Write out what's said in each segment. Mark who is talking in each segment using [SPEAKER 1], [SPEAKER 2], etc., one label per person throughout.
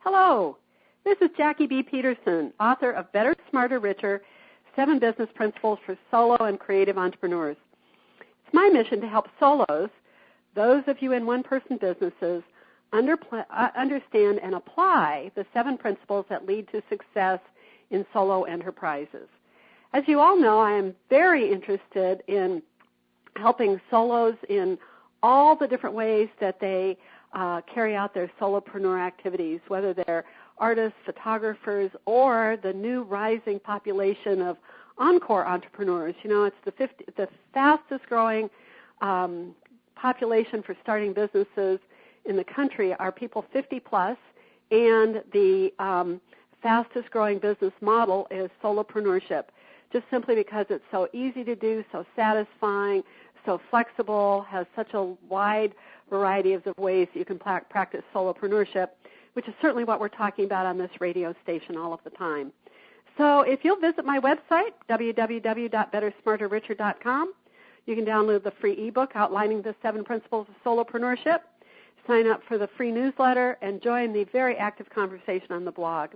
[SPEAKER 1] Hello, this is Jackie B. Peterson, author of Better, Smarter, Richer, 7 Business Principles for Solo and Creative Entrepreneurs. It's my mission to help solos, those of you in one-person businesses, understand and apply the 7 principles that lead to success in solo enterprises. As you all know, I am very interested in helping solos in all the different ways that they carry out their solopreneur activities, whether they're artists, photographers, or the new rising population of encore entrepreneurs. You know, it's the fastest growing population for starting businesses in the country are people 50 plus, and the fastest growing business model is solopreneurship, just simply because it's so easy to do, so satisfying, so flexible, has such a wide variety of ways you can practice solopreneurship, which is certainly what we're talking about on this radio station all of the time. So if you'll visit my website, www.bettersmarterricher.com, you can download the free ebook outlining the 7 principles of solopreneurship, sign up for the free newsletter, and join the very active conversation on the blog.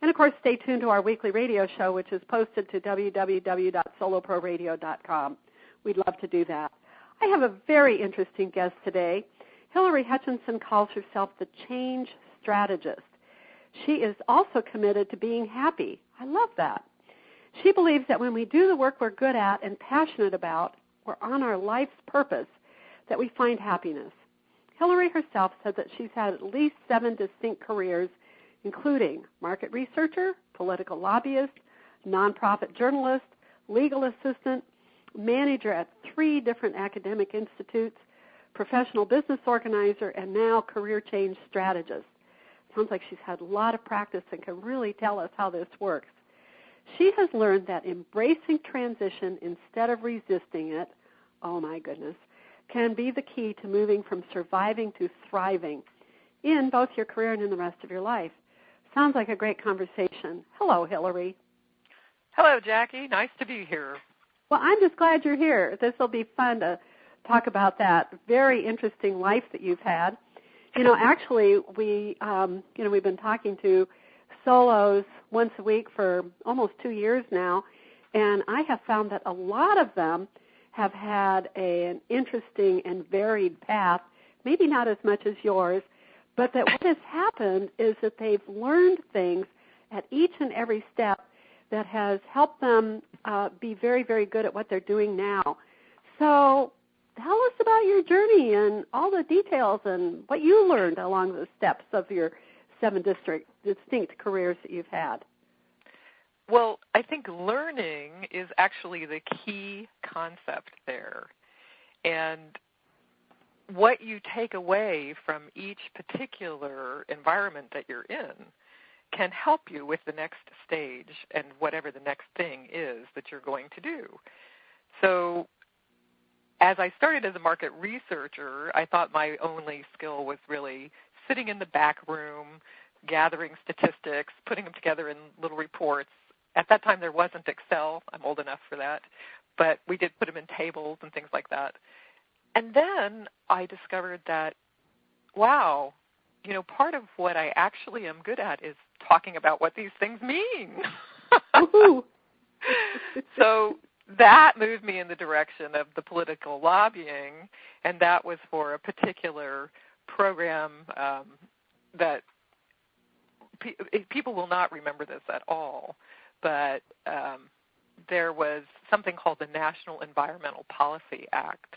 [SPEAKER 1] And, of course, stay tuned to our weekly radio show, which is posted to www.soloproradio.com. We'd love to do that. I have a very interesting guest today. Hillary Hutchinson calls herself the change strategist. She is also committed to being happy. I love that. She believes that when we do the work we're good at and passionate about, we're on our life's purpose, that we find happiness. Hillary herself said that she's had at least 7 distinct careers, including market researcher, political lobbyist, nonprofit journalist, legal assistant, manager at 3 different academic institutes, professional business organizer, and now career change strategist. Sounds like she's had a lot of practice and can really tell us how this works. She has learned that embracing transition instead of resisting it, oh my goodness, can be the key to moving from surviving to thriving in both your career and in the rest of your life. Sounds like a great conversation. Hello, Hillary.
[SPEAKER 2] Hello, Jackie. Nice to be here.
[SPEAKER 1] Well, I'm just glad you're here. This will be fun to talk about that very interesting life that you've had. You know, actually, we've been talking to solos once a week for almost 2 years now, and I have found that a lot of them have had an interesting and varied path, maybe not as much as yours, but that what has happened is that they've learned things at each and every step that has helped them be very, very good at what they're doing now. So tell us about your journey and all the details and what you learned along the steps of your 7 distinct careers that you've had.
[SPEAKER 2] Well, I think learning is actually the key concept there. And what you take away from each particular environment that you're in can help you with the next stage and whatever the next thing is that you're going to do. So as I started as a market researcher, I thought my only skill was really sitting in the back room, gathering statistics, putting them together in little reports. At that time, there wasn't Excel. I'm old enough for that. But we did put them in tables and things like that. And then I discovered that, wow, you know, part of what I actually am good at is talking about what these things mean. So that moved me in the direction of the political lobbying, and that was for a particular program that people will not remember this at all, but there was something called the National Environmental Policy Act,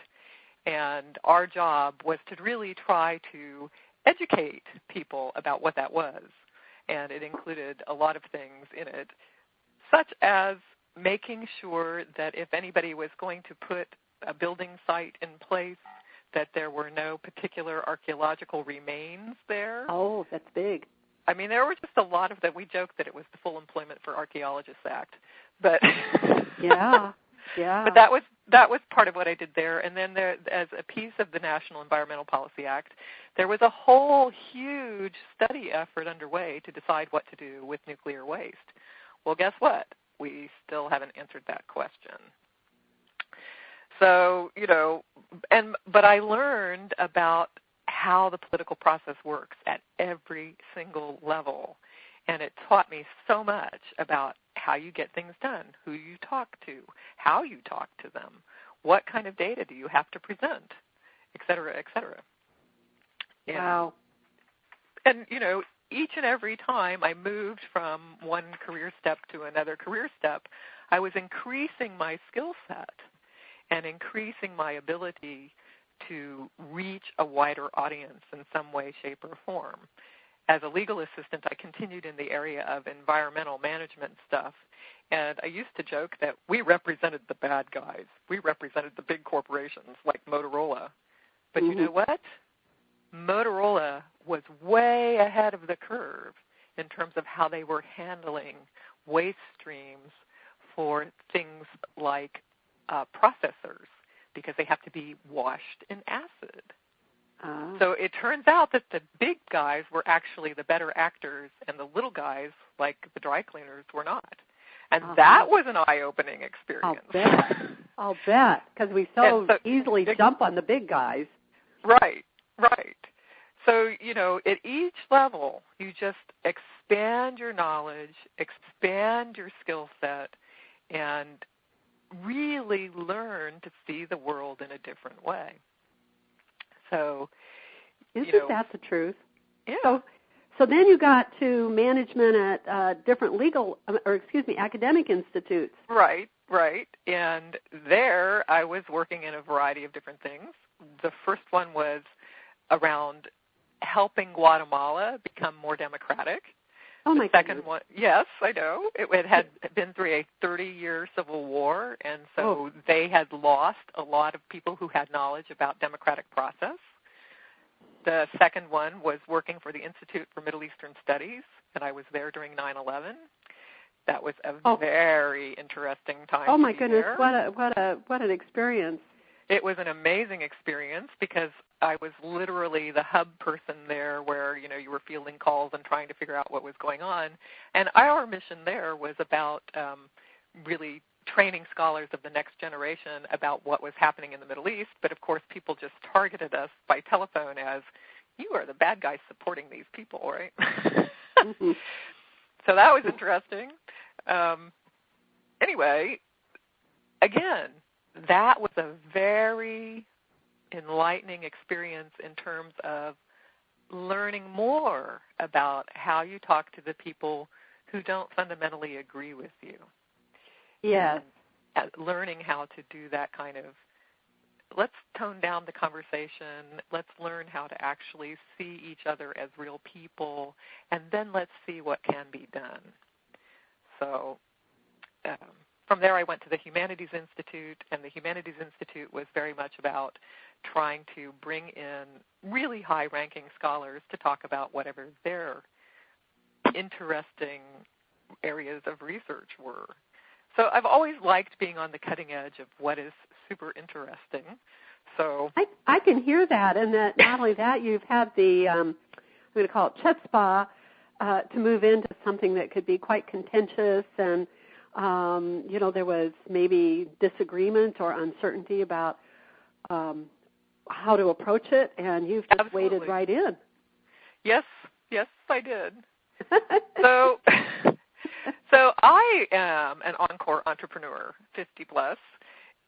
[SPEAKER 2] and our job was to really try to educate people about what that was, and it included a lot of things in it, such as making sure that if anybody was going to put a building site in place, that there were no particular archaeological remains there.
[SPEAKER 1] Oh, that's big.
[SPEAKER 2] I mean, there were just a lot of that. We joked that it was the Full Employment for Archaeologists Act, but
[SPEAKER 1] yeah.
[SPEAKER 2] But that was part of what I did there. And then there, as a piece of the National Environmental Policy Act, there was a whole huge study effort underway to decide what to do with nuclear waste. Well, guess what? We still haven't answered that question. So, you know, but I learned about how the political process works at every single level. And it taught me so much about how you get things done, who you talk to, how you talk to them, what kind of data do you have to present, et cetera, et cetera.
[SPEAKER 1] Wow.
[SPEAKER 2] And, each and every time I moved from one career step to another career step, I was increasing my skill set and increasing my ability to reach a wider audience in some way, shape, or form. As a legal assistant, I continued in the area of environmental management stuff, and I used to joke that we represented the bad guys. We represented the big corporations like Motorola. But you know what? Motorola was way ahead of the curve in terms of how they were handling waste streams for things like processors, because they have to be washed in acid. So it turns out that the big guys were actually the better actors, and the little guys, like the dry cleaners, were not. And that was an eye-opening experience.
[SPEAKER 1] I'll bet, because we so easily jump on the big guys.
[SPEAKER 2] Right. So, at each level, you just expand your knowledge, expand your skill set, and really learn to see the world in a different way. So,
[SPEAKER 1] isn't that the truth?
[SPEAKER 2] Yeah.
[SPEAKER 1] So then you got to management at different academic institutes.
[SPEAKER 2] Right. And there I was working in a variety of different things. The first one was around helping Guatemala become more democratic.
[SPEAKER 1] Oh, my goodness.
[SPEAKER 2] Second one, yes, I know. It had been through a 30-year civil war, and so they had lost a lot of people who had knowledge about democratic process. The second one was working for the Institute for Middle Eastern Studies, and I was there during 9/11. That was a very interesting time.
[SPEAKER 1] Oh, my goodness, what an experience.
[SPEAKER 2] It was an amazing experience because I was literally the hub person there where, you were fielding calls and trying to figure out what was going on. And our mission there was about really training scholars of the next generation about what was happening in the Middle East. But, of course, people just targeted us by telephone as, you are the bad guys supporting these people, right? So that was interesting. Anyway, again, that was a very enlightening experience in terms of learning more about how you talk to the people who don't fundamentally agree with you.
[SPEAKER 1] Yes.
[SPEAKER 2] And learning how to do that kind of, let's tone down the conversation, let's learn how to actually see each other as real people, and then let's see what can be done. So from there I went to the Humanities Institute, and the Humanities Institute was very much about trying to bring in really high-ranking scholars to talk about whatever their interesting areas of research were. So I've always liked being on the cutting edge of what is super interesting. So
[SPEAKER 1] I can hear that, and that not only that, you've had the, I'm going to call it chutzpah, to move into something that could be quite contentious, and, there was maybe disagreement or uncertainty about how to approach it, and you've just
[SPEAKER 2] Absolutely.
[SPEAKER 1] waded right in.
[SPEAKER 2] Yes, I did. So I am an encore entrepreneur, 50 plus.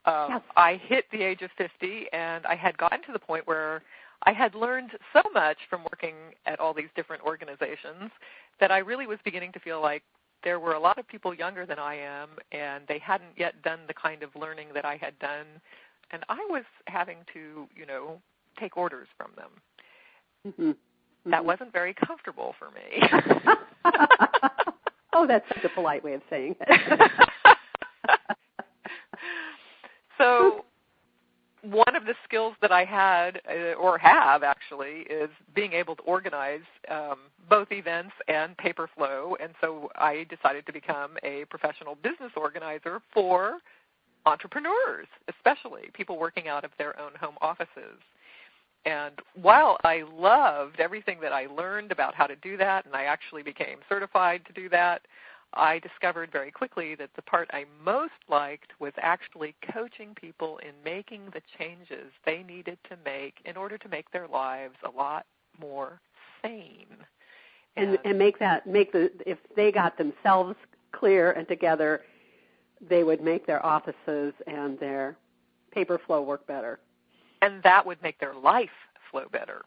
[SPEAKER 1] Yes.
[SPEAKER 2] I hit the age of 50, and I had gotten to the point where I had learned so much from working at all these different organizations that I really was beginning to feel like there were a lot of people younger than I am, and they hadn't yet done the kind of learning that I had done, and I was having to, take orders from them. Mm-hmm. That wasn't very comfortable for me.
[SPEAKER 1] Oh, that's such a polite way of saying it.
[SPEAKER 2] So one of the skills that I had, or have actually, is being able to organize both events and paper flow. And so I decided to become a professional business organizer for entrepreneurs, especially people working out of their own home offices. And while I loved everything that I learned about how to do that, and I actually became certified to do that, I discovered very quickly that the part I most liked was actually coaching people in making the changes they needed to make in order to make their lives a lot more sane.
[SPEAKER 1] And if they got themselves clear and together, they would make their offices and their paper flow work better.
[SPEAKER 2] And that would make their life flow better.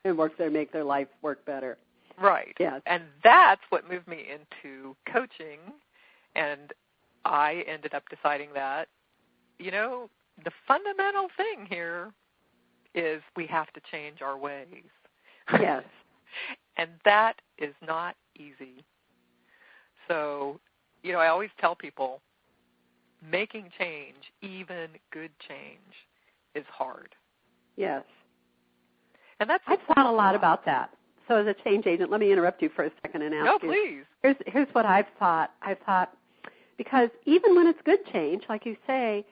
[SPEAKER 1] Make their life work better.
[SPEAKER 2] Right.
[SPEAKER 1] Yes.
[SPEAKER 2] And that's what moved me into coaching. And I ended up deciding that, the fundamental thing here is we have to change our ways.
[SPEAKER 1] Yes.
[SPEAKER 2] And that is not easy. So, I always tell people, making change, even good change, is hard.
[SPEAKER 1] Yes.
[SPEAKER 2] And
[SPEAKER 1] I've thought a lot about that. So as a change agent, let me interrupt you for a second and ask you.
[SPEAKER 2] No, please.
[SPEAKER 1] Here's what I've thought. Because even when it's good change, like you say,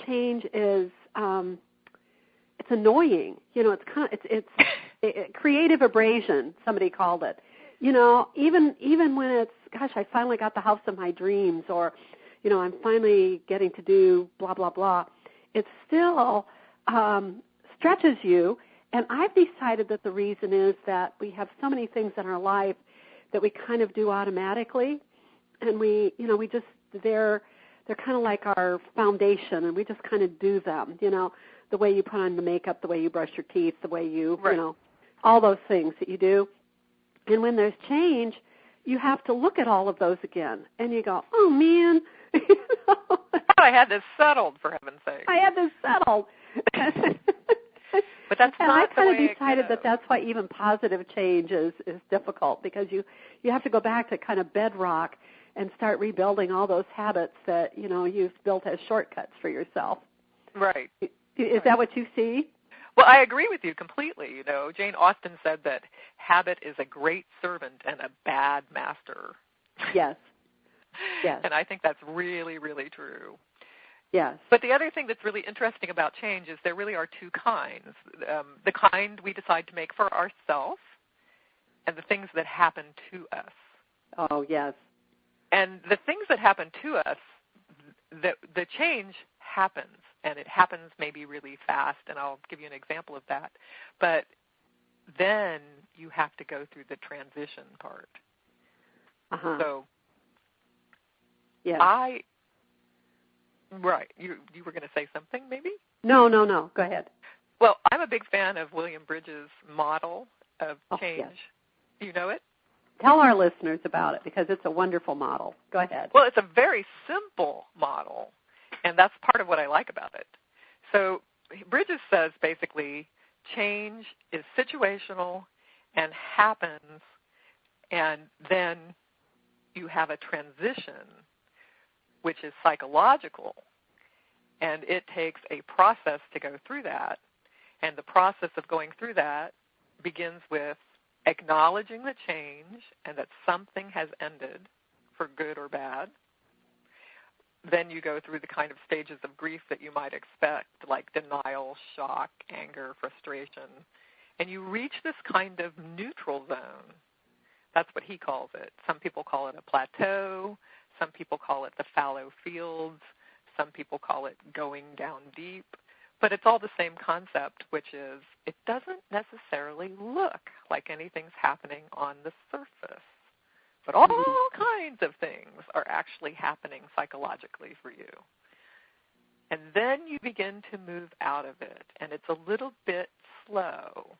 [SPEAKER 1] change is it's annoying. It's kind of it's creative abrasion. Somebody called it. Even when it's, gosh, I finally got the house of my dreams, or I'm finally getting to do blah blah blah. It still stretches you. And I've decided that the reason is that we have so many things in our life that we kind of do automatically, and they're kind of like our foundation, and we just kind of do them. The way you put on the makeup, the way you brush your teeth, the way you, all those things that you do. And when there's change, you have to look at all of those again, and you go, oh man,
[SPEAKER 2] I had this settled, for heaven's sake.
[SPEAKER 1] I had this settled.
[SPEAKER 2] But that's
[SPEAKER 1] and
[SPEAKER 2] not
[SPEAKER 1] I kind
[SPEAKER 2] the way
[SPEAKER 1] of decided that that's why even positive change is difficult, because you have to go back to kind of bedrock and start rebuilding all those habits that you've built as shortcuts for yourself.
[SPEAKER 2] Right.
[SPEAKER 1] Is that what you see?
[SPEAKER 2] Well, I agree with you completely. Jane Austen said that habit is a great servant and a bad master.
[SPEAKER 1] Yes. Yes.
[SPEAKER 2] And I think that's really, really true.
[SPEAKER 1] Yes.
[SPEAKER 2] But the other thing that's really interesting about change is there really are two kinds. The kind we decide to make for ourselves and the things that happen to us.
[SPEAKER 1] Oh, yes.
[SPEAKER 2] And the things that happen to us, the change happens, and it happens maybe really fast, and I'll give you an example of that. But then you have to go through the transition part.
[SPEAKER 1] Uh-huh.
[SPEAKER 2] So
[SPEAKER 1] yes.
[SPEAKER 2] Right. You were going to say something, maybe?
[SPEAKER 1] No. Go ahead.
[SPEAKER 2] Well, I'm a big fan of William Bridges' model of change.
[SPEAKER 1] Yes.
[SPEAKER 2] You know it?
[SPEAKER 1] Tell our listeners about it, because it's a wonderful model. Go ahead.
[SPEAKER 2] Well, it's a very simple model, and that's part of what I like about it. So Bridges says basically change is situational and happens, and then you have a transition, which is psychological, and it takes a process to go through that. And the process of going through that begins with acknowledging the change and that something has ended for good or bad. Then you go through the kind of stages of grief that you might expect, like denial, shock, anger, frustration. And you reach this kind of neutral zone. That's what he calls it. Some people call it a plateau. Some people call it the fallow fields. Some people call it going down deep. But it's all the same concept, which is it doesn't necessarily look like anything's happening on the surface. But all kinds of things are actually happening psychologically for you. And then you begin to move out of it. And it's a little bit slow.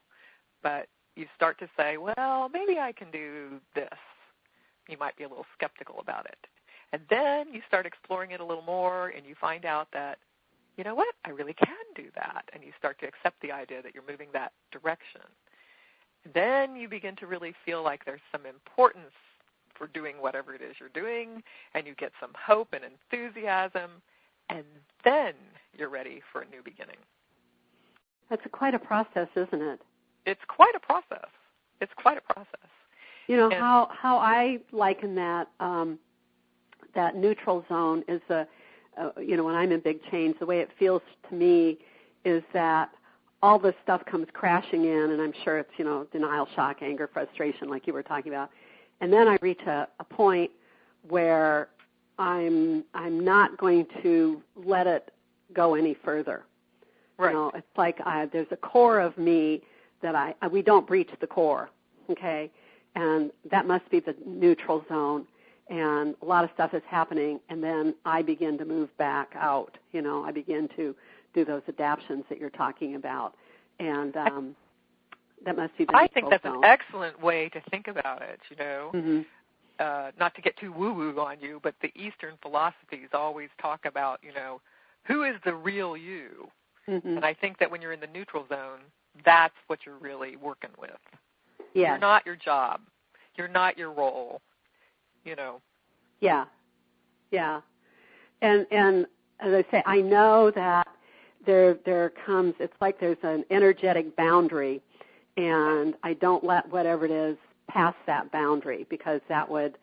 [SPEAKER 2] But you start to say, well, maybe I can do this. You might be a little skeptical about it. And then you start exploring it a little more, and you find out that, you know what, I really can do that. And you start to accept the idea that you're moving that direction. Then you begin to really feel like there's some importance for doing whatever it is you're doing, and you get some hope and enthusiasm, and then you're ready for a new beginning.
[SPEAKER 1] That's quite a process, isn't it?
[SPEAKER 2] It's quite a process. It's quite a process.
[SPEAKER 1] You know, how I liken that that neutral zone is when I'm in big change, the way it feels to me is that all this stuff comes crashing in, and I'm sure it's, denial, shock, anger, frustration, like you were talking about. And then I reach a point where I'm not going to let it go any further.
[SPEAKER 2] Right.
[SPEAKER 1] It's like there's a core of me that we don't breach the core, okay? and that must be the neutral zone. And a lot of stuff is happening, and then I begin to move back out. I begin to do those adaptions that you're talking about, and that must be the neutral zone.
[SPEAKER 2] I think that's an excellent way to think about it.
[SPEAKER 1] Mm-hmm.
[SPEAKER 2] Not to get too woo-woo on you, but the Eastern philosophies always talk about, who is the real you?
[SPEAKER 1] Mm-hmm.
[SPEAKER 2] And I think that when you're in the neutral zone, that's what you're really working with.
[SPEAKER 1] Yes.
[SPEAKER 2] You're not your job. You're not your role.
[SPEAKER 1] Yeah. And as I say, I know that there comes, it's like there's an energetic boundary, and I don't let whatever it is pass that boundary, because that would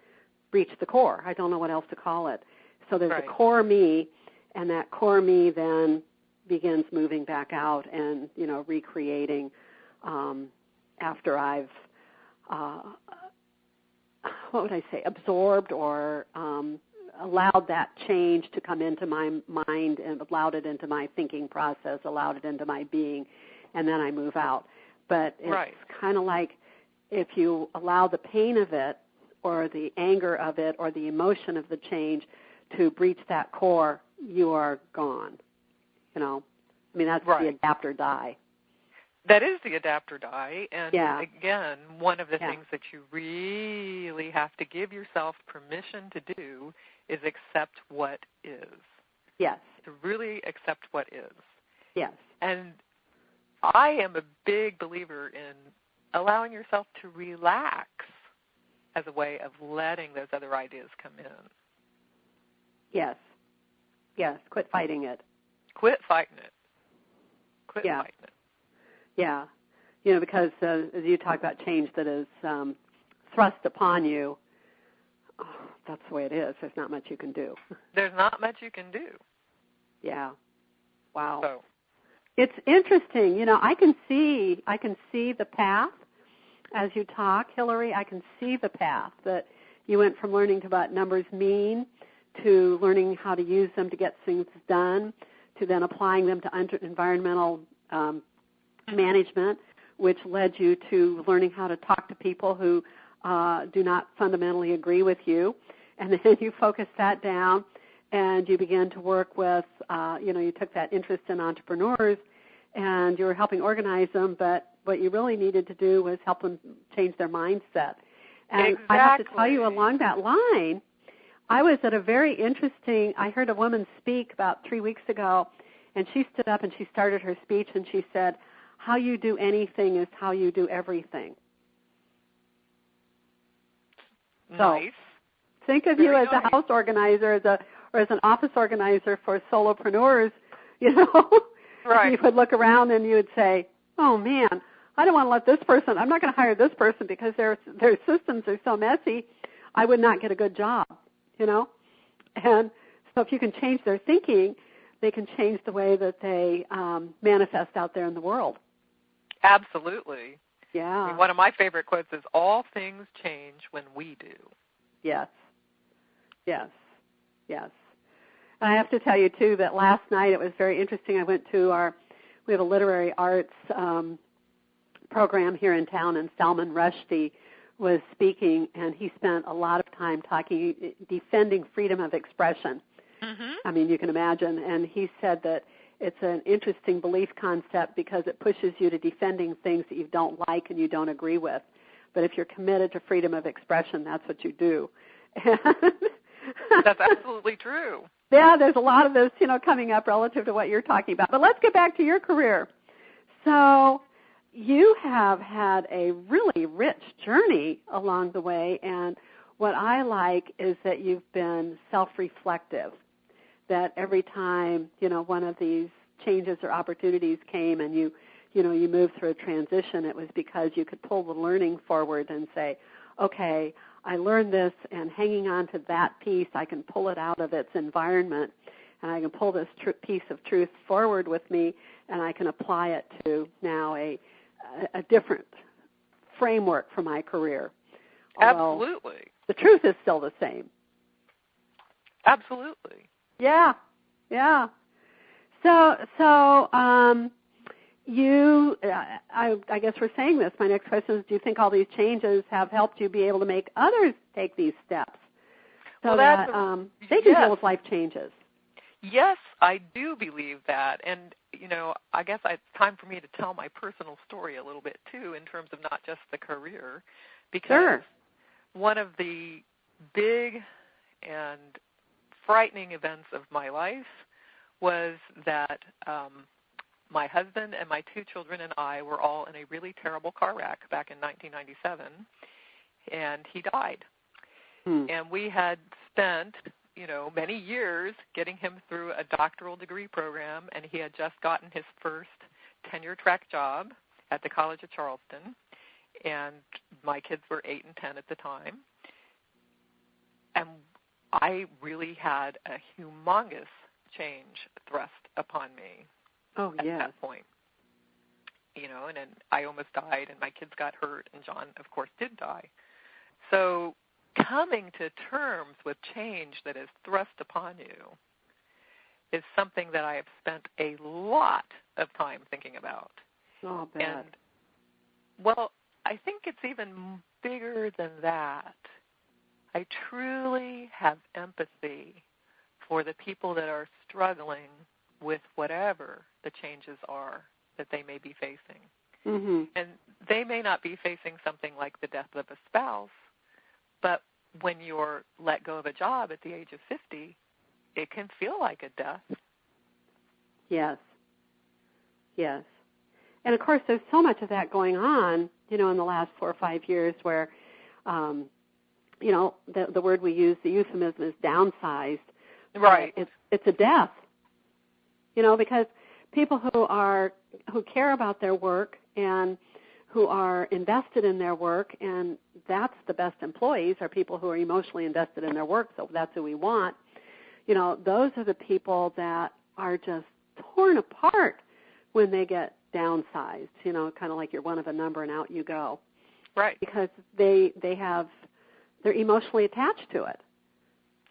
[SPEAKER 1] breach the core. I don't know what else to call it. So there's a core me, and that core me then begins moving back out and, recreating after I've what would I say, absorbed or allowed that change to come into my mind and allowed it into my thinking process, allowed it into my being, and then I move out. But it's kind of like if you allow the pain of it or the anger of it or the emotion of the change to breach that core, you are gone. That's the adapt or die.
[SPEAKER 2] That is the adapt or die, and again, one of the things that you really have to give yourself permission to do is accept what is.
[SPEAKER 1] Yes.
[SPEAKER 2] To really accept what is.
[SPEAKER 1] Yes.
[SPEAKER 2] And I am a big believer in allowing yourself to relax as a way of letting those other ideas come in.
[SPEAKER 1] Yes. Yes. Quit fighting it.
[SPEAKER 2] Quit fighting it. Quit fighting it.
[SPEAKER 1] Yeah, because as you talk about change that is thrust upon you, that's the way it is. There's not much you can do.
[SPEAKER 2] There's not much you can do.
[SPEAKER 1] Yeah. Wow.
[SPEAKER 2] So.
[SPEAKER 1] It's interesting. I can see the path as you talk, Hillary. I can see the path that you went from learning to what numbers mean to learning how to use them to get things done to then applying them to environmental management, which led you to learning how to talk to people who do not fundamentally agree with you. And then you focused that down and you began to work with, you took that interest in entrepreneurs and you were helping organize them, but what you really needed to do was help them change their mindset. And I have to tell you, along that line, I was at a very interesting, I heard a woman speak about 3 weeks ago, and she stood up and she started her speech and she said, how you do anything is how you do everything.
[SPEAKER 2] Nice.
[SPEAKER 1] So think of you as a house organizer, or as an office organizer for solopreneurs,
[SPEAKER 2] Right.
[SPEAKER 1] You would look around and you would say, oh, man, I don't want to let this person, I'm not going to hire this person because their systems are so messy, I would not get a good job, And so if you can change their thinking, they can change the way that they manifest out there in the world.
[SPEAKER 2] Absolutely.
[SPEAKER 1] Yeah.
[SPEAKER 2] I mean, one of my favorite quotes is, all things change when we do.
[SPEAKER 1] Yes. Yes. Yes. And I have to tell you, too, that last night it was very interesting. I went to we have a literary arts program here in town, and Salman Rushdie was speaking, and he spent a lot of time defending freedom of expression. Mm-hmm. I mean, you can imagine. And he said that it's an interesting belief concept because it pushes you to defending things that you don't like and you don't agree with. But if you're committed to freedom of expression, that's what you do.
[SPEAKER 2] That's absolutely true.
[SPEAKER 1] Yeah, there's a lot of this, coming up relative to what you're talking about. But let's get back to your career. So you have had a really rich journey along the way, and what I like is that you've been self-reflective, that every time, one of these changes or opportunities came and you moved through a transition, it was because you could pull the learning forward and say, okay, I learned this, and hanging on to that piece, I can pull it out of its environment, and I can pull this piece of truth forward with me, and I can apply it to now a different framework for my career. Although
[SPEAKER 2] absolutely.
[SPEAKER 1] The truth is still the same.
[SPEAKER 2] Absolutely.
[SPEAKER 1] Yeah, yeah. So I guess we're saying this. My next question is, do you think all these changes have helped you be able to make others take these steps so that they can deal with life changes?
[SPEAKER 2] Yes, I do believe that. And, I guess it's time for me to tell my personal story a little bit, too, in terms of not just the career. Because one of the big and frightening events of my life was that my husband and my 2 children and I were all in a really terrible car wreck back in 1997, and he died. And we had spent, many years getting him through a doctoral degree program, and he had just gotten his first tenure-track job at the College of Charleston, and my kids were 8 and 10 at the time. And I really had a humongous change thrust upon me at that point. And then I almost died, and my kids got hurt, and John, of course, did die. So coming to terms with change that is thrust upon you is something that I have spent a lot of time thinking about.
[SPEAKER 1] Oh, bad.
[SPEAKER 2] And, I think it's even bigger than that. I truly have empathy for the people that are struggling with whatever the changes are that they may be facing.
[SPEAKER 1] Mm-hmm.
[SPEAKER 2] And they may not be facing something like the death of a spouse, but when you're let go of a job at the age of 50, it can feel like a death.
[SPEAKER 1] Yes. Yes. And, of course, there's so much of that going on, in the last 4 or 5 years where, the word we use, the euphemism is downsized.
[SPEAKER 2] Right.
[SPEAKER 1] It's a death, because people who care about their work and who are invested in their work, and that's the best employees are people who are emotionally invested in their work, so that's who we want. Those are the people that are just torn apart when they get downsized, kind of like you're one of a number and out you go.
[SPEAKER 2] Right.
[SPEAKER 1] Because they're emotionally attached to it.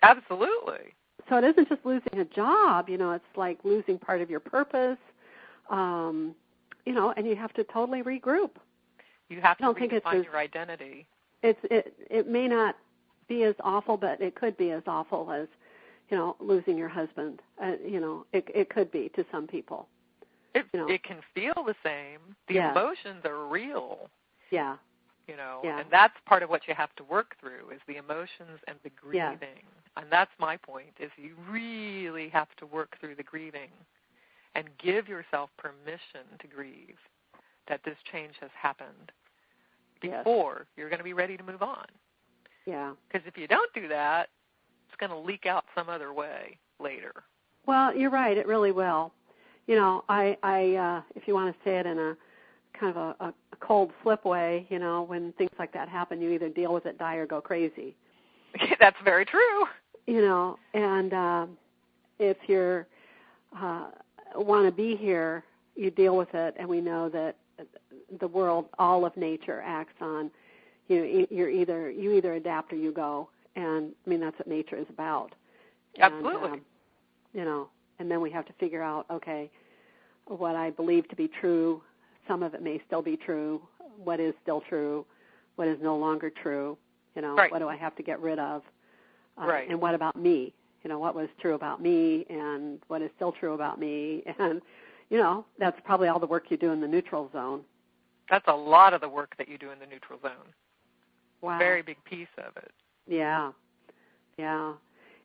[SPEAKER 2] Absolutely.
[SPEAKER 1] So it isn't just losing a job, it's like losing part of your purpose, and you have to totally regroup.
[SPEAKER 2] You have to redefine your identity.
[SPEAKER 1] It may not be as awful, but it could be as awful as, losing your husband. It could be to some people.
[SPEAKER 2] It can feel the same. The emotions are real.
[SPEAKER 1] Yeah.
[SPEAKER 2] And that's part of what you have to work through is the emotions and the grieving. Yeah. And that's my point, is you really have to work through the grieving and give yourself permission to grieve that this change has happened before you're going to be ready to move on.
[SPEAKER 1] Yeah.
[SPEAKER 2] Because if you don't do that, it's going to leak out some other way later.
[SPEAKER 1] Well, you're right. It really will. I if you want to say it in a kind of a cold flip way, when things like that happen, you either deal with it, die, or go crazy.
[SPEAKER 2] That's very true.
[SPEAKER 1] And if you're want to be here, you deal with it, and we know that the world, all of nature, acts on you either adapt or you go, and that's what nature is about.
[SPEAKER 2] Absolutely.
[SPEAKER 1] And then we have to figure out, okay, what I believe to be true, some of it may still be true, what is still true, what is no longer true,
[SPEAKER 2] right.
[SPEAKER 1] What do I have to get rid of,
[SPEAKER 2] right.
[SPEAKER 1] And what about me, what was true about me and what is still true about me, and, that's probably all the work you do in the neutral zone.
[SPEAKER 2] That's a lot of the work that you do in the neutral zone.
[SPEAKER 1] Wow.
[SPEAKER 2] Very big piece of it.
[SPEAKER 1] Yeah, yeah.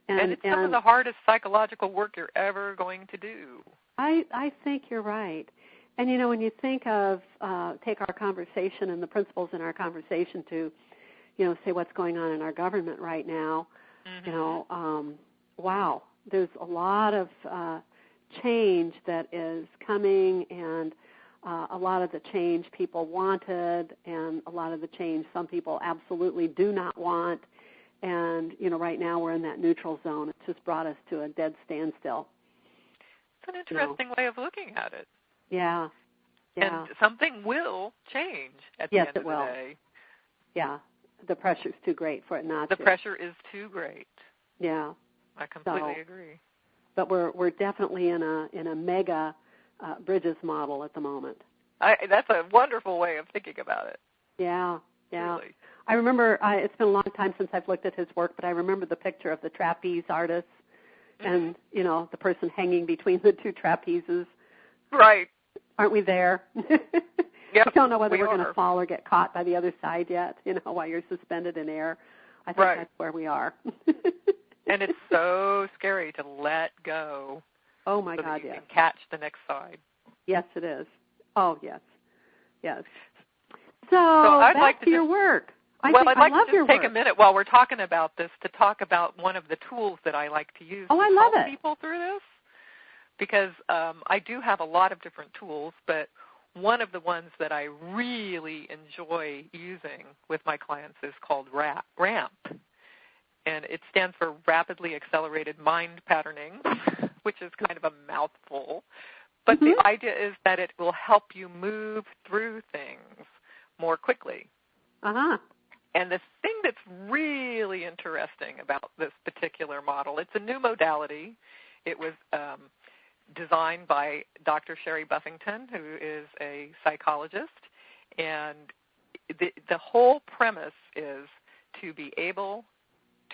[SPEAKER 2] And it's some of the hardest psychological work you're ever going to do.
[SPEAKER 1] I think you're right. And, when you think of, take our conversation and the principles in our conversation to, say what's going on in our government right now,
[SPEAKER 2] mm-hmm.
[SPEAKER 1] Wow, there's a lot of change that is coming, and a lot of the change people wanted, and a lot of the change some people absolutely do not want. And, right now we're in that neutral zone. It's just brought us to a dead standstill.
[SPEAKER 2] It's an interesting way of looking at it.
[SPEAKER 1] Yeah. Yeah.
[SPEAKER 2] And something will change at the end of the day.
[SPEAKER 1] Yeah. The pressure's too great for it not to.
[SPEAKER 2] The pressure is too great.
[SPEAKER 1] Yeah.
[SPEAKER 2] I completely agree.
[SPEAKER 1] But we're definitely in a mega Bridges model at the moment.
[SPEAKER 2] That's a wonderful way of thinking about it.
[SPEAKER 1] Yeah.
[SPEAKER 2] Really.
[SPEAKER 1] I remember, it's been a long time since I've looked at his work, but I remember the picture of the trapeze artist and, the person hanging between the two trapezes.
[SPEAKER 2] Right.
[SPEAKER 1] Aren't we there?
[SPEAKER 2] Yep,
[SPEAKER 1] we don't know whether
[SPEAKER 2] we're
[SPEAKER 1] going to fall or get caught by the other side yet, while you're suspended in air. I think that's where we are.
[SPEAKER 2] And it's so scary to let go.
[SPEAKER 1] Oh, my
[SPEAKER 2] so
[SPEAKER 1] God,
[SPEAKER 2] that you
[SPEAKER 1] yes.
[SPEAKER 2] can catch the next side.
[SPEAKER 1] Yes, it is. Oh, yes. So I'd back to your work.
[SPEAKER 2] I'd like to just take a minute while we're talking about this to talk about one of the tools that I like to use to help people through this. Because I do have a lot of different tools, but one of the ones that I really enjoy using with my clients is called RAMP. And it stands for Rapidly Accelerated Mind Patterning, which is kind of a mouthful. But the idea is that it will help you move through things more quickly.
[SPEAKER 1] Uh-huh.
[SPEAKER 2] And the thing that's really interesting about this particular model, it's a new modality. It was designed by Dr. Sherry Buffington, who is a psychologist. And the whole premise is to be able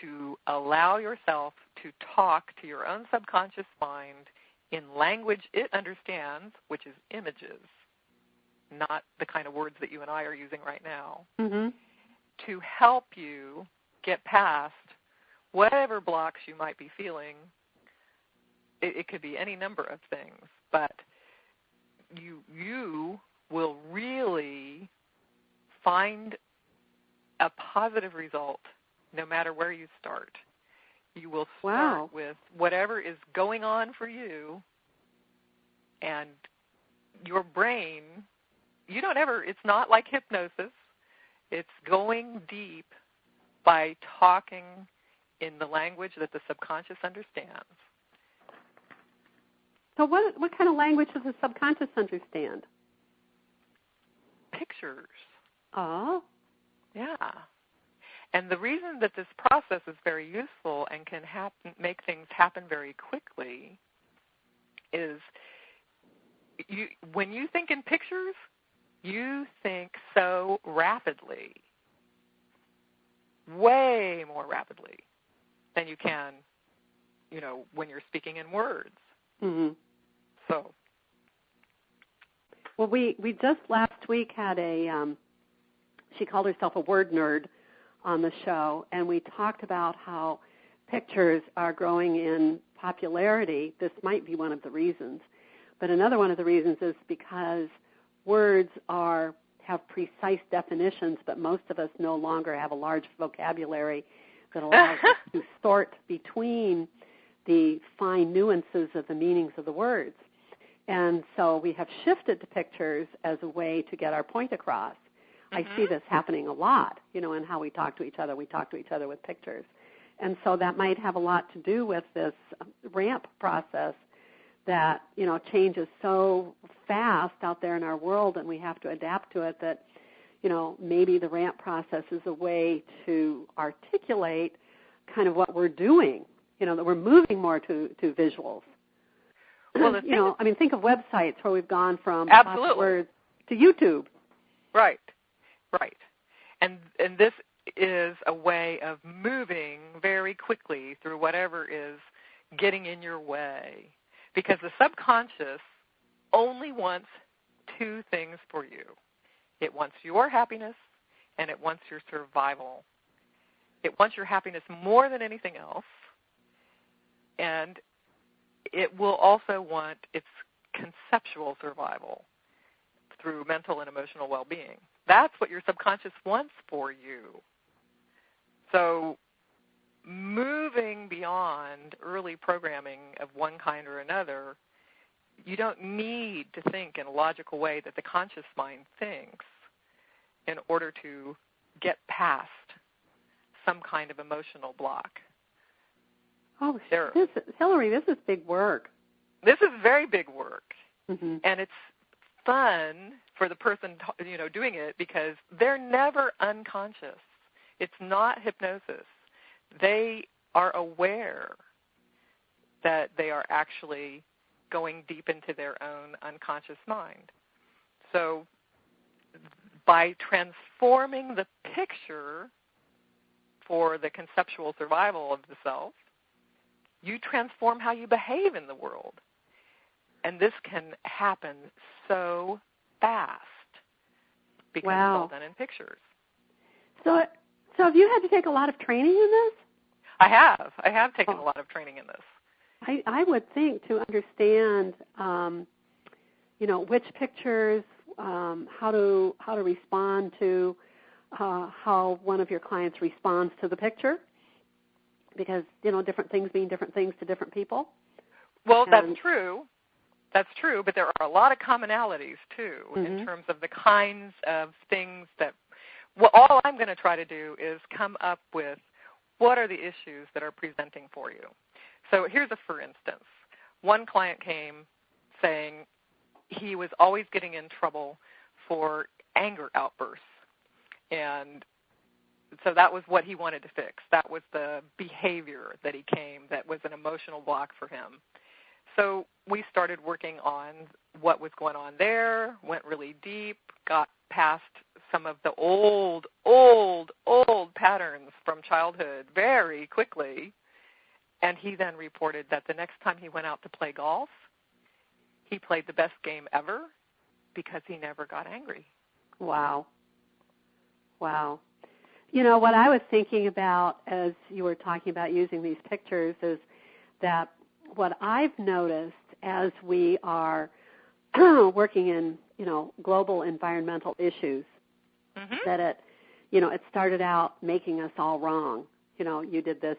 [SPEAKER 2] to allow yourself to talk to your own subconscious mind in language it understands, which is images, not the kind of words that you and I are using right now, to help you get past whatever blocks you might be feeling. It could be any number of things, but you will really find a positive result no matter where you start. You will start with whatever is going on for you, and your brain, it's not like hypnosis. It's going deep by talking in the language that the subconscious understands.
[SPEAKER 1] So what kind of language does the subconscious understand?
[SPEAKER 2] Pictures.
[SPEAKER 1] Oh.
[SPEAKER 2] Yeah. And the reason that this process is very useful and can make things happen very quickly is when you think in pictures, you think so rapidly, way more rapidly than you can, when you're speaking in words.
[SPEAKER 1] Mm-hmm.
[SPEAKER 2] So.
[SPEAKER 1] Well, we just last week had she called herself a word nerd on the show, and we talked about how pictures are growing in popularity. This might be one of the reasons. But another one of the reasons is because words have precise definitions, but most of us no longer have a large vocabulary that allows us to sort between the fine nuances of the meanings of the words. And so we have shifted to pictures as a way to get our point across. I see this happening a lot, in how we talk to each other. We talk to each other with pictures. And so that might have a lot to do with this RAMP process that, changes so fast out there in our world, and we have to adapt to it that, maybe the RAMP process is a way to articulate kind of what we're doing, that we're moving more to visuals. Well, think of websites where we've gone from words to YouTube.
[SPEAKER 2] Right. And this is a way of moving very quickly through whatever is getting in your way. Because the subconscious only wants two things for you. It wants your happiness, and it wants your survival. It wants your happiness more than anything else, and it will also want its conceptual survival through mental and emotional well-being. That's what your subconscious wants for you. So moving beyond early programming of one kind or another, you don't need to think in a logical way that the conscious mind thinks in order to get past some kind of emotional block.
[SPEAKER 1] Oh, Hillary, this is big work.
[SPEAKER 2] This is very big work.
[SPEAKER 1] Mm-hmm.
[SPEAKER 2] And it's fun for the person doing it because they're never unconscious. It's not hypnosis. They are aware that they are actually going deep into their own unconscious mind. So by transforming the picture for the conceptual survival of the self, you transform how you behave in the world. And this can happen so fast because it's all done in pictures.
[SPEAKER 1] So have you had to take a lot of training in this?
[SPEAKER 2] I have taken a lot of training in this.
[SPEAKER 1] I would think to understand, which pictures, how to respond to how one of your clients responds to the picture, because different things mean different things to different people.
[SPEAKER 2] Well, that's true. That's true, but there are a lot of commonalities too in terms of the kinds of things that. Well, all I'm going to try to do is come up with what are the issues that are presenting for you. So here's a for instance. One client came saying he was always getting in trouble for anger outbursts. And so that was what he wanted to fix. That was the behavior that he came that was an emotional block for him. So we started working on what was going on there, went really deep, got past some of the old patterns from childhood very quickly. And he then reported that the next time he went out to play golf, he played the best game ever because he never got angry.
[SPEAKER 1] Wow. What I was thinking about as you were talking about using these pictures is that what I've noticed as we are working in, global environmental issues, that it started out making us all wrong. You did this,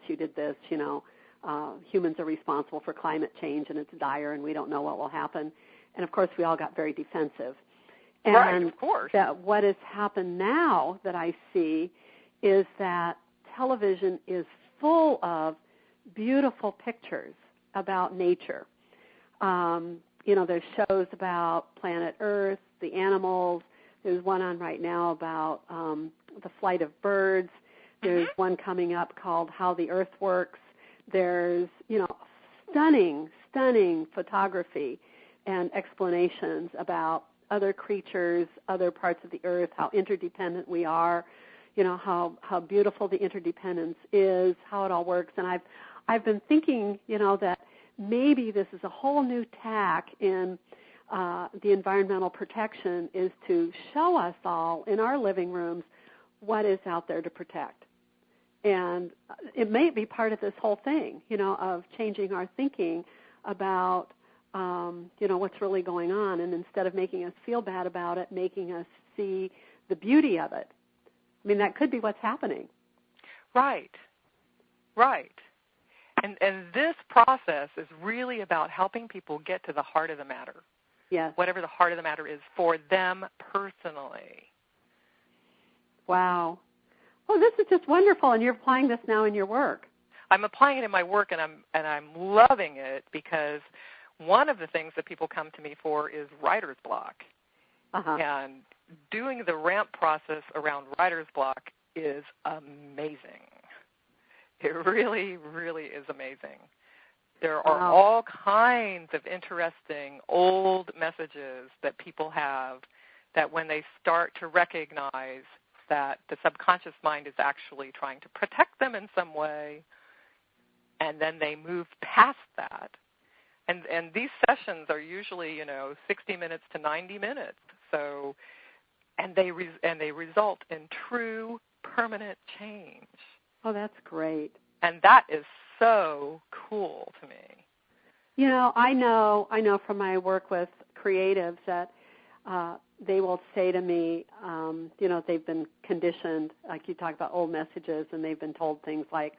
[SPEAKER 1] humans are responsible for climate change and it's dire and we don't know what will happen. And of course we all got very defensive. And
[SPEAKER 2] right, of course.
[SPEAKER 1] That what has happened now that I see is that television is full of beautiful pictures about nature. There's shows about planet Earth, the animals. There's one on right now about the flight of birds. There's one coming up called How the Earth Works. There's, stunning photography and explanations about other creatures, other parts of the earth, how interdependent we are, how beautiful the interdependence is, how it all works. And I've been thinking, that maybe this is a whole new tack in the environmental protection is to show us all in our living rooms what is out there to protect. And it may be part of this whole thing, of changing our thinking about, what's really going on. And instead of making us feel bad about it, making us see the beauty of it. I mean, that could be what's happening.
[SPEAKER 2] Right. And this process is really about helping people get to the heart of the matter.
[SPEAKER 1] Yes.
[SPEAKER 2] Whatever the heart of the matter is for them personally.
[SPEAKER 1] Wow. Well, this is just wonderful, and you're applying this now in your work.
[SPEAKER 2] I'm applying it in my work, and I'm loving it because one of the things that people come to me for is writer's block. And doing the ramp process around writer's block is amazing. It really, really is amazing. There are all kinds of interesting old messages that people have that when they start to recognize that the subconscious mind is actually trying to protect them in some way, and then they move past that. And these sessions are usually, 60 minutes to 90 minutes. So, and they result in true permanent change.
[SPEAKER 1] Oh, that's great.
[SPEAKER 2] And that is so cool to me.
[SPEAKER 1] I know from my work with creatives that they will say to me, they've been conditioned, like you talk about old messages, and they've been told things like,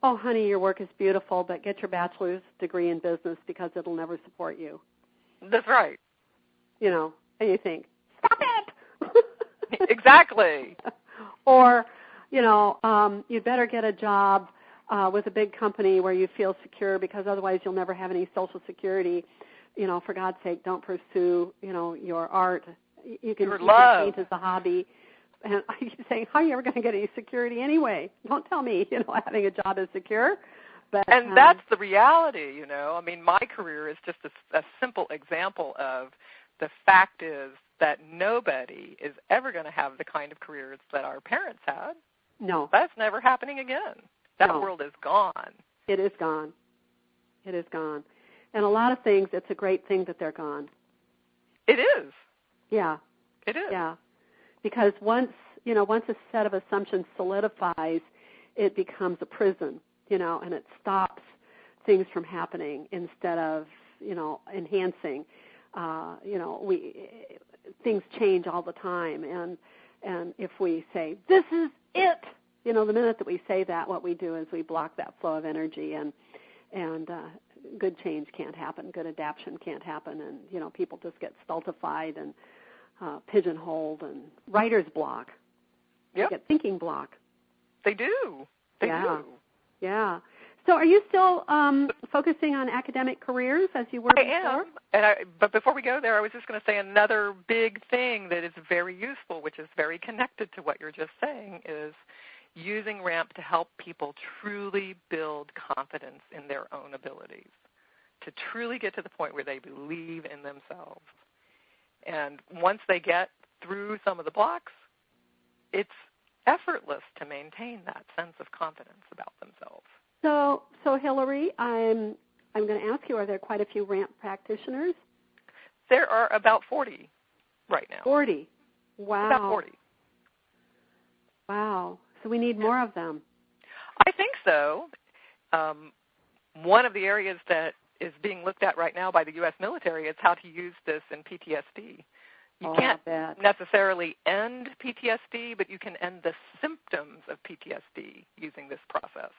[SPEAKER 1] oh, honey, your work is beautiful, but get your bachelor's degree in business because it'll never support you.
[SPEAKER 2] That's right.
[SPEAKER 1] And you think, stop it!
[SPEAKER 2] Exactly.
[SPEAKER 1] Or, you'd better get a job with a big company where you feel secure because otherwise you'll never have any Social Security. For God's sake, don't pursue, your art. You can paint as a hobby. And I keep saying, how are you ever going to get any security anyway? Don't tell me, having a job is secure.
[SPEAKER 2] And that's the reality, you know. I mean, my career is just a simple example of the fact is that nobody is ever going to have the kind of careers that our parents had.
[SPEAKER 1] No.
[SPEAKER 2] That's never happening again. That world is gone.
[SPEAKER 1] It is gone. It is gone. And a lot of things, it's a great thing that they're gone.
[SPEAKER 2] It is.
[SPEAKER 1] Yeah.
[SPEAKER 2] It is.
[SPEAKER 1] Yeah. Because once a set of assumptions solidifies, it becomes a prison, and it stops things from happening instead of, enhancing. Things change all the time. And if we say, this is it, the minute that we say that, what we do is we block that flow of energy, and good change can't happen, good adaptation can't happen, and, people just get stultified and pigeonholed and writer's block.
[SPEAKER 2] Yep.
[SPEAKER 1] They get thinking block.
[SPEAKER 2] They do. They do.
[SPEAKER 1] Yeah. So are you still focusing on academic careers as you were before?
[SPEAKER 2] I am. But before we go there, I was just going to say another big thing that is very useful, which is very connected to what you're just saying, is using RAMP to help people truly build confidence in their own abilities, to truly get to the point where they believe in themselves. And once they get through some of the blocks, it's effortless to maintain that sense of confidence about themselves.
[SPEAKER 1] So Hillary, I'm going to ask you, are there quite a few RAMP practitioners?
[SPEAKER 2] There are about 40 right now.
[SPEAKER 1] 40? Wow.
[SPEAKER 2] About 40.
[SPEAKER 1] Wow. So we need more of them.
[SPEAKER 2] I think so. One of the areas that is being looked at right now by the U.S. military is how to use this in PTSD. You can't necessarily end PTSD, but you can end the symptoms of PTSD using this process.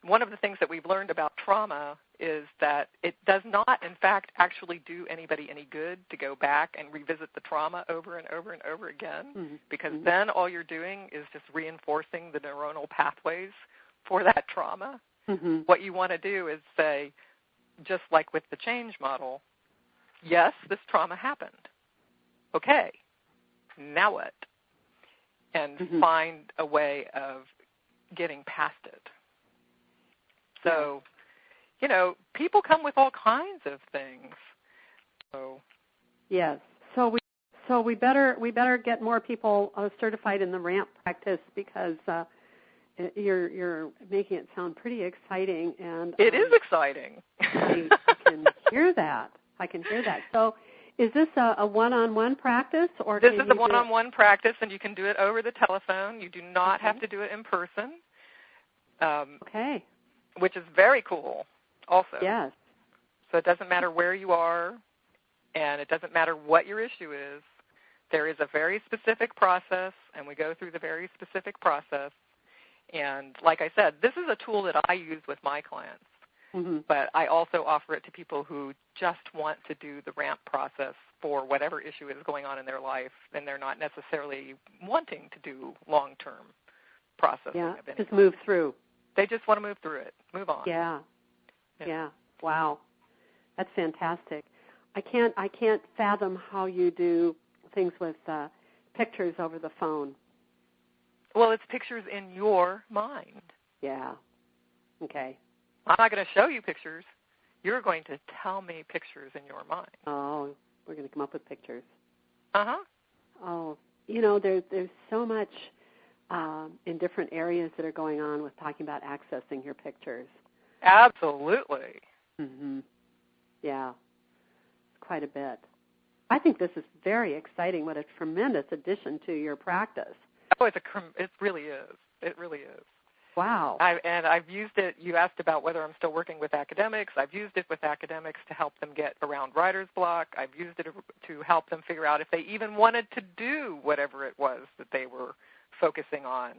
[SPEAKER 2] One of the things that we've learned about trauma is that it does not, in fact, actually do anybody any good to go back and revisit the trauma over and over and over again, because then all you're doing is just reinforcing the neuronal pathways for that trauma. What you want to do is say, just like with the change model, yes, this trauma happened. Okay, now what? And find a way of getting past it. So, people come with all kinds of things. So
[SPEAKER 1] yes. So we better get more people certified in the RAMP practice, because you're making it sound pretty exciting, and
[SPEAKER 2] it is exciting.
[SPEAKER 1] I can hear that. So, is this a one-on-one practice, or
[SPEAKER 2] this is a one-on-one practice, and you can do it over the telephone. You do not have to do it in person.
[SPEAKER 1] Okay.
[SPEAKER 2] Which is very cool also.
[SPEAKER 1] Yes.
[SPEAKER 2] So it doesn't matter where you are, and it doesn't matter what your issue is. There is a very specific process, and we go through the very specific process. And like I said, this is a tool that I use with my clients, but I also offer it to people who just want to do the RAMP process for whatever issue is going on in their life, and they're not necessarily wanting to do long-term processing of anything.
[SPEAKER 1] Just move through.
[SPEAKER 2] They just want to move through it, move on.
[SPEAKER 1] Yeah. Wow, that's fantastic. I can't fathom how you do things with pictures over the phone.
[SPEAKER 2] Well, it's pictures in your mind.
[SPEAKER 1] Yeah. Okay.
[SPEAKER 2] I'm not going to show you pictures. You're going to tell me pictures in your mind.
[SPEAKER 1] Oh, we're going to come up with pictures. Oh, there's so much in different areas that are going on with talking about accessing your pictures.
[SPEAKER 2] Absolutely.
[SPEAKER 1] Yeah, quite a bit. I think this is very exciting. What a tremendous addition to your practice.
[SPEAKER 2] Oh, it really is. It really is.
[SPEAKER 1] Wow.
[SPEAKER 2] I've used it. You asked about whether I'm still working with academics. I've used it with academics to help them get around writer's block. I've used it to help them figure out if they even wanted to do whatever it was that they were focusing on.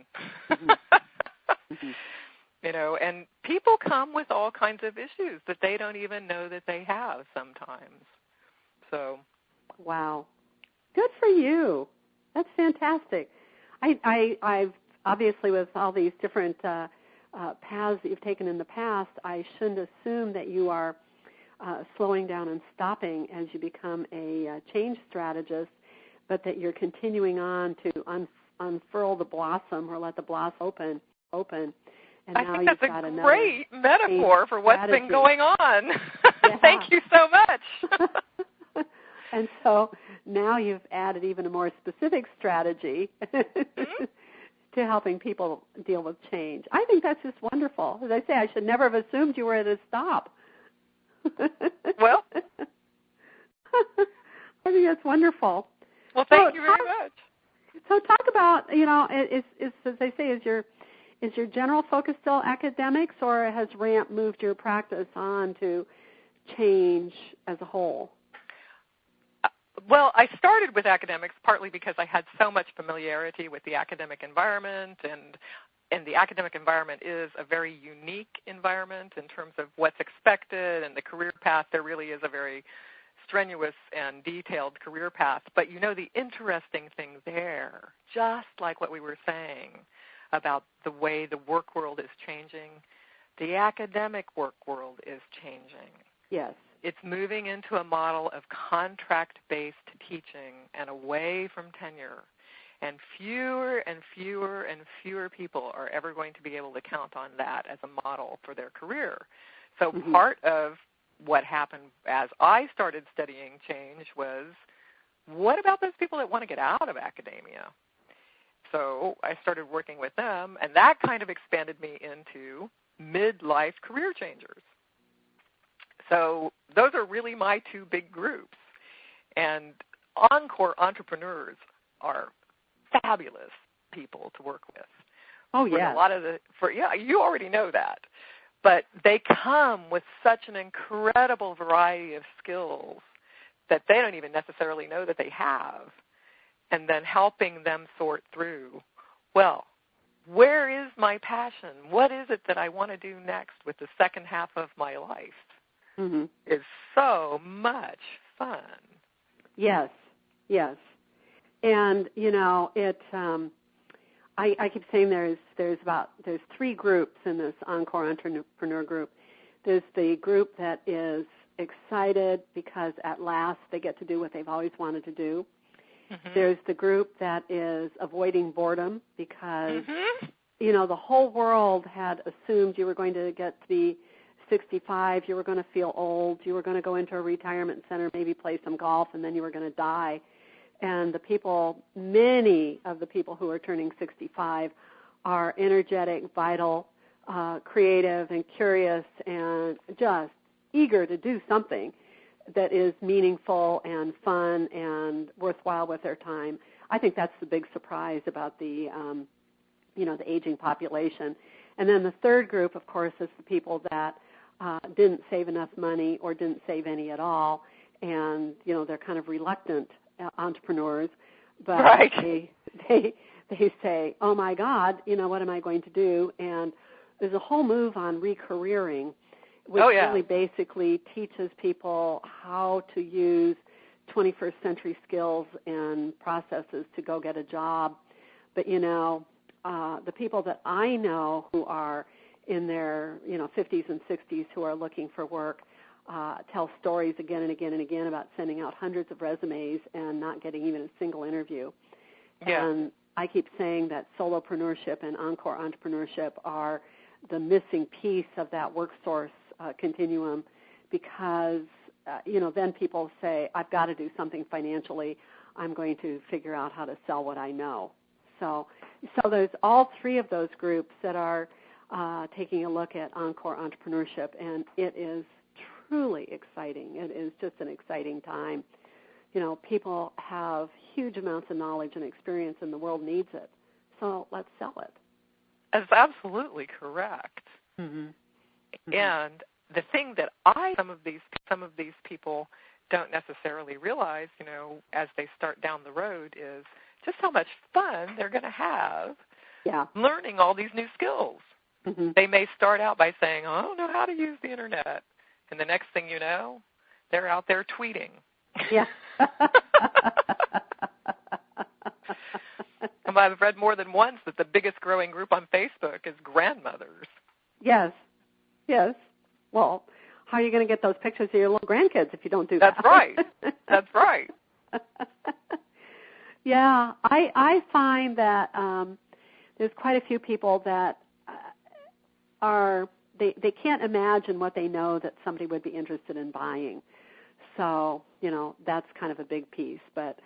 [SPEAKER 2] And people come with all kinds of issues that they don't even know that they have sometimes. So,
[SPEAKER 1] wow, good for you. That's fantastic. I've obviously, with all these different paths that you've taken in the past, I shouldn't assume that you are slowing down and stopping as you become a change strategist, but that you're continuing on to unfurl the blossom, or let the blossom open, And
[SPEAKER 2] I
[SPEAKER 1] now
[SPEAKER 2] think that's
[SPEAKER 1] you've got
[SPEAKER 2] a great
[SPEAKER 1] another
[SPEAKER 2] metaphor for what's
[SPEAKER 1] strategy.
[SPEAKER 2] been going on.
[SPEAKER 1] Yeah.
[SPEAKER 2] Thank you so much.
[SPEAKER 1] And so now you've added even a more specific strategy
[SPEAKER 2] Mm-hmm.
[SPEAKER 1] to helping people deal with change. I think that's just wonderful. As I say, I should never have assumed you were at a stop.
[SPEAKER 2] Well,
[SPEAKER 1] I think that's wonderful.
[SPEAKER 2] well, thank you very much.
[SPEAKER 1] So talk about, is as they say, is your general focus still academics, or has RAMP moved your practice on to change as a whole?
[SPEAKER 2] Well, I started with academics partly because I had so much familiarity with the academic environment, and the academic environment is a very unique environment in terms of what's expected and the career path. There really is a very strenuous and detailed career path. But the interesting thing there, just like what we were saying about the way the work world is changing, the academic work world is changing.
[SPEAKER 1] Yes.
[SPEAKER 2] It's moving into a model of contract-based teaching and away from tenure. And fewer and fewer and fewer people are ever going to be able to count on that as a model for their career. So part of what happened as I started studying change was, what about those people that want to get out of academia? So I started working with them, and that kind of expanded me into midlife career changers. So those are really my two big groups. And Encore entrepreneurs are fabulous people to work with.
[SPEAKER 1] Oh, yeah.
[SPEAKER 2] You already know that. But they come with such an incredible variety of skills that they don't even necessarily know that they have. And then helping them sort through, well, where is my passion? What is it that I want to do next with the second half of my life? Is so much fun. Yes.
[SPEAKER 1] And I keep saying there's three groups in this Encore Entrepreneur group. There's the group that is excited because at last they get to do what they've always wanted to do. There's the group that is avoiding boredom because the whole world had assumed you were going to get to be 65, you were going to feel old, you were going to go into a retirement center, maybe play some golf, and then you were going to die. And many of the people who are turning 65 are energetic, vital, creative, and curious, and just eager to do something that is meaningful and fun and worthwhile with their time. I think that's the big surprise about the aging population. And then the third group, of course, is the people that didn't save enough money or didn't save any at all, and they're kind of reluctant entrepreneurs, but they say, oh my God, what am I going to do? And there's a whole move on recareering, which really basically teaches people how to use 21st century skills and processes to go get a job. But the people that I know who are in their 50s and 60s who are looking for work tell stories again and again and again about sending out hundreds of resumes and not getting even a single interview.
[SPEAKER 2] Yeah.
[SPEAKER 1] And I keep saying that solopreneurship and Encore entrepreneurship are the missing piece of that workforce continuum because, then people say, I've got to do something financially. I'm going to figure out how to sell what I know. So there's all three of those groups that are taking a look at Encore entrepreneurship, and it is truly exciting. It is just an exciting time. People have huge amounts of knowledge and experience, and the world needs it. So let's sell it.
[SPEAKER 2] That's absolutely correct. And the thing that some of these people don't necessarily realize, as they start down the road, is just how much fun they're going to have learning all these new skills. They may start out by saying, oh, I don't know how to use the Internet. And the next thing you know, they're out there tweeting.
[SPEAKER 1] Yeah.
[SPEAKER 2] And I've read more than once that the biggest growing group on Facebook is grandmothers.
[SPEAKER 1] Yes. Well, how are you going to get those pictures of your little grandkids if you don't do that?
[SPEAKER 2] That's right.
[SPEAKER 1] Yeah, I find that there's quite a few people that are, they can't imagine what they know that somebody would be interested in buying. So, that's kind of a big piece. But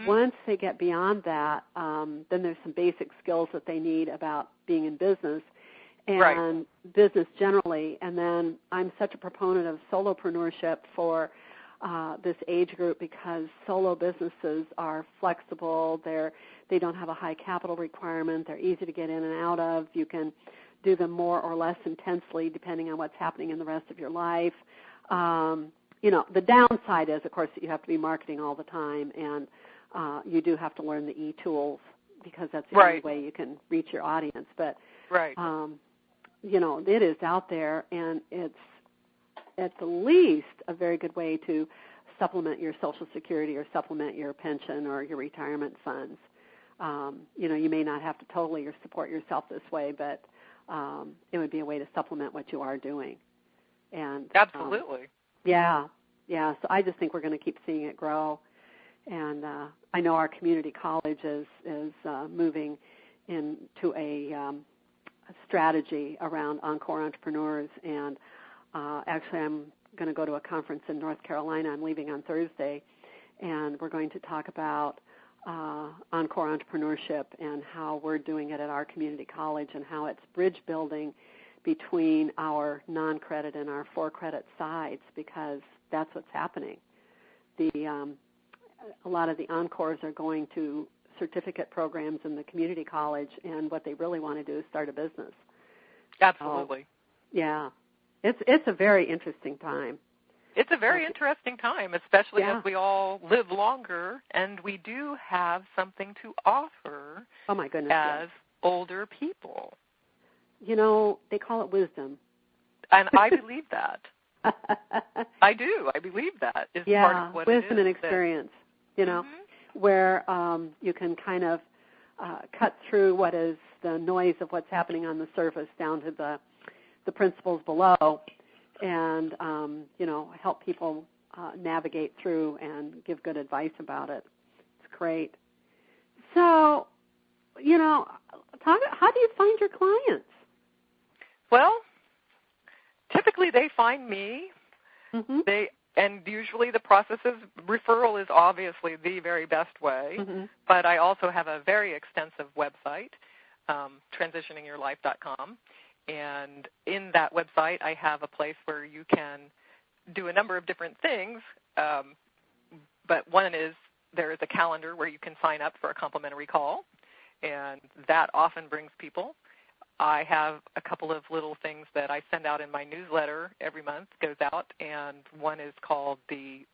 [SPEAKER 1] once they get beyond that, then there's some basic skills that they need about being in business and business generally. And then I'm such a proponent of solopreneurship for this age group because solo businesses are flexible. They don't have a high capital requirement. They're easy to get in and out of. You can do them more or less intensely depending on what's happening in the rest of your life. The downside is, of course, that you have to be marketing all the time, and you do have to learn the e-tools because that's the only way you can reach your audience. But, it is out there, and it's at the least a very good way to supplement your Social Security or supplement your pension or your retirement funds. You may not have to totally support yourself this way, but it would be a way to supplement what you are doing. And
[SPEAKER 2] absolutely.
[SPEAKER 1] So I just think we're going to keep seeing it grow. And I know our community college is moving into a strategy around Encore Entrepreneurs. And actually I'm going to go to a conference in North Carolina. I'm leaving on Thursday. And we're going to talk about Encore Entrepreneurship and how we're doing it at our community college and how it's bridge building between our non-credit and our for-credit sides, because that's what's happening. A lot of the Encores are going to certificate programs in the community college, and what they really want to do is start a business.
[SPEAKER 2] Absolutely.
[SPEAKER 1] It's a very interesting time.
[SPEAKER 2] It's a very interesting time, especially as we all live longer, and we do have something to offer as older people.
[SPEAKER 1] They call it wisdom.
[SPEAKER 2] And I believe that. I do. I believe that is part of what
[SPEAKER 1] wisdom
[SPEAKER 2] it is.
[SPEAKER 1] And experience, where you can kind of cut through what is the noise of what's happening on the surface down to the principles below and, help people navigate through and give good advice about it. It's great. So, how do you find your clients?
[SPEAKER 2] Well, typically they find me. And usually the process of referral is obviously the very best way. But I also have a very extensive website, transitioningyourlife.com. And in that website, I have a place where you can do a number of different things. But one is there is a calendar where you can sign up for a complimentary call, and that often brings people. I have a couple of little things that I send out in my newsletter every month, goes out, and one is called the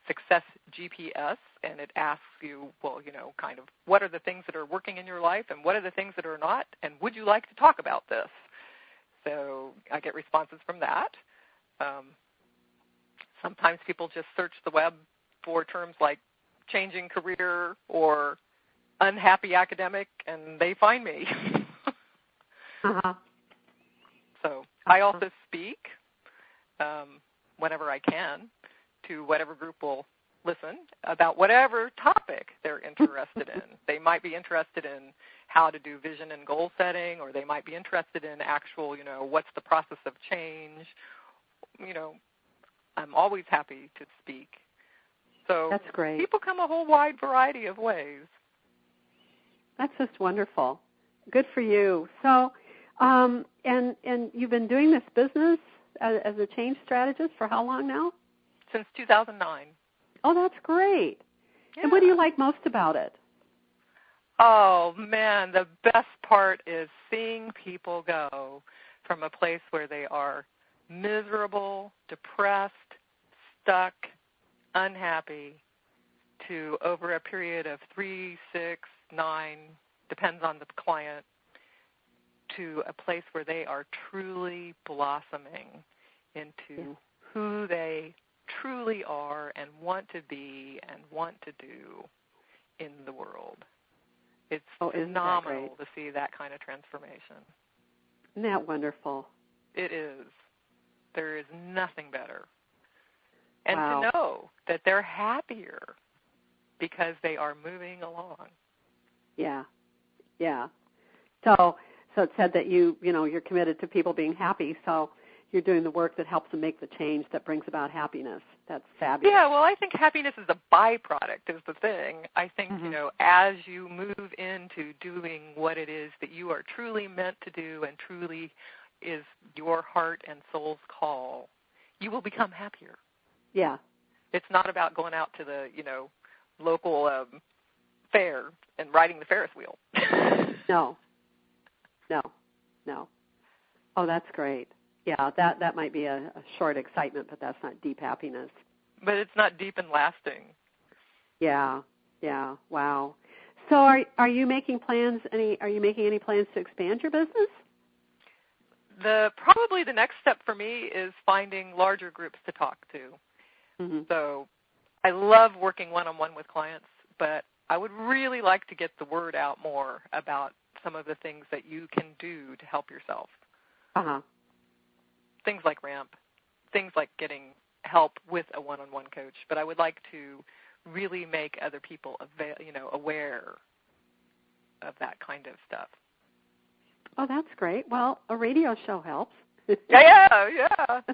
[SPEAKER 2] Success GPS, and it asks you, kind of what are the things that are working in your life and what are the things that are not, and would you like to talk about this? So I get responses from that. Sometimes people just search the web for terms like changing career or unhappy academic, and they find me. So I also speak whenever I can to whatever group will listen about whatever topic they're interested in. They might be interested in how to do vision and goal setting, or they might be interested in actual, what's the process of change. I'm always happy to speak. So
[SPEAKER 1] that's great.
[SPEAKER 2] People come a whole wide variety of ways.
[SPEAKER 1] That's just wonderful. Good for you. So, and you've been doing this business as a change strategist for how long now?
[SPEAKER 2] Since 2009.
[SPEAKER 1] Oh, that's great.
[SPEAKER 2] Yeah.
[SPEAKER 1] And what do you like most about it?
[SPEAKER 2] Oh, man, the best part is seeing people go from a place where they are miserable, depressed, stuck, unhappy, to over a period of 3, 6, 9, depends on the client, to a place where they are truly blossoming into who they truly are and want to be and want to do in the world. It's phenomenal to see that kind of transformation.
[SPEAKER 1] Isn't that wonderful?
[SPEAKER 2] It is. There is nothing better. And
[SPEAKER 1] wow.
[SPEAKER 2] to know that they're happier because they are moving along.
[SPEAKER 1] Yeah. So So it said that you're committed to people being happy, so you're doing the work that helps them make the change that brings about happiness. That's fabulous.
[SPEAKER 2] Yeah, well, I think happiness is a byproduct is the thing. I think, as you move into doing what it is that you are truly meant to do and truly is your heart and soul's call, you will become happier.
[SPEAKER 1] Yeah.
[SPEAKER 2] It's not about going out to the, local fair and riding the Ferris wheel.
[SPEAKER 1] No. Oh, that's great. Yeah, that might be a short excitement, but that's not deep happiness.
[SPEAKER 2] But it's not deep and lasting.
[SPEAKER 1] Yeah. Wow. So are you making plans? Are you making any plans to expand your business?
[SPEAKER 2] Probably the next step for me is finding larger groups to talk to.
[SPEAKER 1] Mm-hmm.
[SPEAKER 2] So I love working one-on-one with clients, but I would really like to get the word out more about some of the things that you can do to help yourself.
[SPEAKER 1] Uh-huh.
[SPEAKER 2] Things like RAMP, things like getting help with a one-on-one coach. But I would like to really make other people aware of that kind of stuff.
[SPEAKER 1] Oh, that's great. Well, a radio show helps.
[SPEAKER 2] Yeah,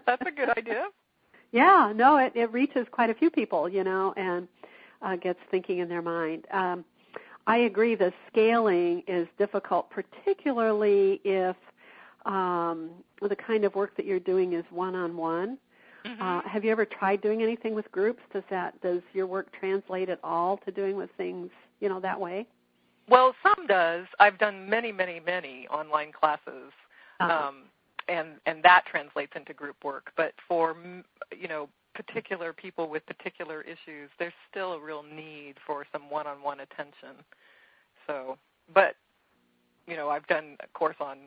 [SPEAKER 2] that's a good idea.
[SPEAKER 1] Yeah, no, it reaches quite a few people, and gets thinking in their mind. I agree the scaling is difficult, particularly if the kind of work that you're doing is one-on-one. Mm-hmm. Have you ever tried doing anything with groups? Does your work translate at all to doing with things, that way?
[SPEAKER 2] Well, some does. I've done many, many, many online classes, and that translates into group work. But for, particular people with particular issues, there's still a real need for some one-on-one attention. So, but, I've done a course on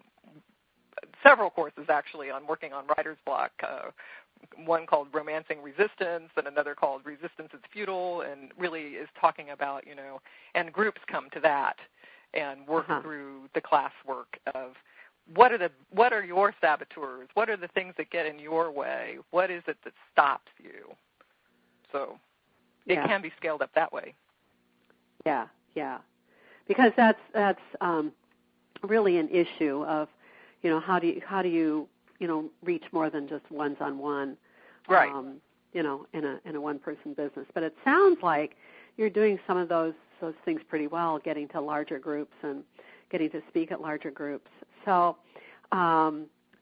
[SPEAKER 2] several courses, actually, on working on writer's block, one called Romancing Resistance and another called Resistance is Futile, and really is talking about, and groups come to that and work through the class work of what are your saboteurs? What are the things that get in your way? What is it that stops you? So it can be scaled up that way. Yeah.
[SPEAKER 1] Because that's really an issue of, how do you reach more than just ones-on-one,
[SPEAKER 2] right?
[SPEAKER 1] In a one-person business. But it sounds like you're doing some of those things pretty well, getting to larger groups and getting to speak at larger groups. So,